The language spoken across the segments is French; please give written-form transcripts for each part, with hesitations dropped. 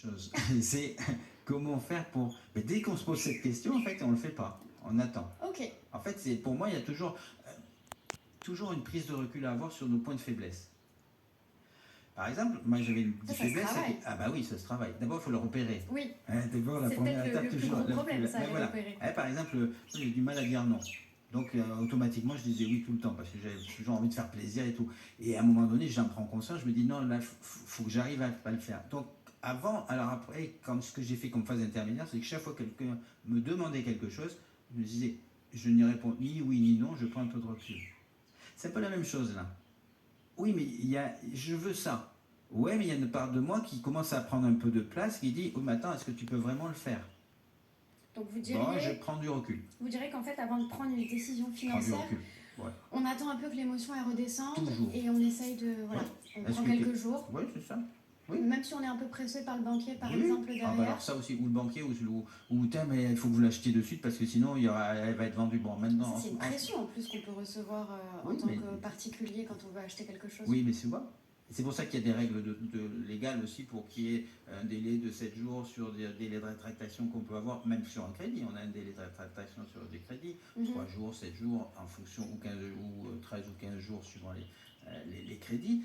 chose. C'est comment faire pour... Mais dès qu'on se pose cette question, en fait, on ne le fait pas. On attend. Ok. En fait, pour moi, il y a toujours une prise de recul à avoir sur nos points de faiblesse. Par exemple, moi j'avais une Ça faiblesse. se travaille. Ah bah oui, ça se travaille. D'abord, il faut le repérer. Oui. D'abord, la C'est première peut-être étape, le plus toujours. gros problème, ça, Mais les voilà. repérer. Par exemple, j'ai du mal à dire non. Donc, automatiquement, je disais oui tout le temps parce que j'avais toujours envie de faire plaisir et tout. Et à un moment donné, j'en prends conscience, je me dis non, là, faut que j'arrive à le faire. Donc, alors après, ce que j'ai fait comme phase intermédiaire, c'est que chaque fois que quelqu'un me demandait quelque chose, je me disais, je n'y réponds ni oui ni non, je prends un peu de recul. C'est un peu la même chose là. Oui, mais je veux ça. Ouais, mais il y a une part de moi qui commence à prendre un peu de place, qui dit, oh, mais attends, est-ce que tu peux vraiment le faire? Donc Bon, je prends du recul. vous diriez qu'en fait, avant de prendre une décision financière, Ouais. on attend un peu que l'émotion elle redescende. Toujours. Et on essaye de... Voilà, ouais. on prend quelques jours. Oui, c'est ça. Oui. Même si on est un peu pressé par le banquier, par oui. exemple, derrière. Ah bah alors ça aussi, ou le banquier, ou mais il faut que vous l'achetiez de suite parce que sinon elle va être vendue. Bon, maintenant. Ça, c'est une pression en plus qu'on peut recevoir en tant que particulier quand on veut acheter quelque chose. Oui, mais c'est vrai. C'est pour ça qu'il y a des règles légales aussi pour qu'il y ait un délai de 7 jours sur des délais de rétractation qu'on peut avoir, même sur un crédit. On a un délai de rétractation sur des crédits, 3 jours, 7 jours, en fonction, ou 13 ou 15 jours suivant les crédits.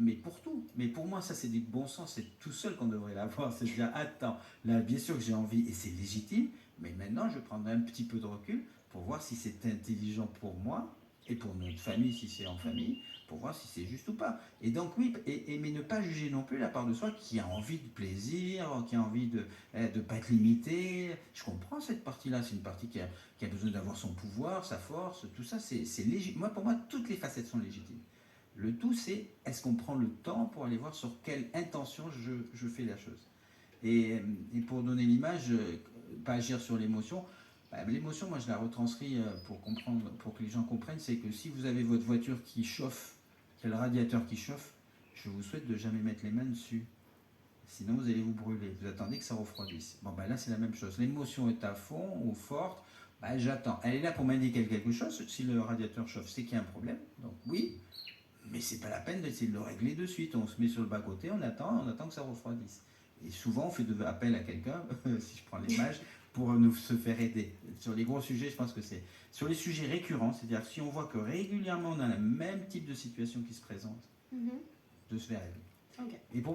Mais pour tout. Mais pour moi, ça c'est du bon sens, c'est tout seul qu'on devrait l'avoir. C'est de dire, attends, là bien sûr que j'ai envie et c'est légitime, mais maintenant je prendrai un petit peu de recul pour voir si c'est intelligent pour moi et pour notre famille si c'est en famille, pour voir si c'est juste ou pas. Et donc oui, mais ne pas juger non plus la part de soi qui a envie de plaisir, qui a envie de ne pas être limité. Je comprends cette partie-là, c'est une partie qui a besoin d'avoir son pouvoir, sa force, tout ça, c'est légitime. Pour moi, toutes les facettes sont légitimes. Le tout, c'est est-ce qu'on prend le temps pour aller voir sur quelle intention je fais la chose. Et pour donner l'image, pas agir sur l'émotion, l'émotion, moi je la retranscris pour que les gens comprennent, c'est que si vous avez votre voiture qui chauffe, qui a le radiateur qui chauffe, je vous souhaite de jamais mettre les mains dessus. Sinon vous allez vous brûler, vous attendez que ça refroidisse. Bon là c'est la même chose, l'émotion est à fond ou forte, j'attends. Elle est là pour m'indiquer quelque chose, si le radiateur chauffe c'est qu'il y a un problème, donc oui, mais c'est pas la peine d'essayer de le régler de suite, on se met sur le bas-côté, on attend que ça refroidisse. Et souvent on fait appel à quelqu'un, si je prends l'image, pour se faire aider. Sur les gros sujets, je pense que c'est sur les sujets récurrents, c'est-à-dire si on voit que régulièrement on a le même type de situation qui se présente, de se faire aider. Okay. Et pour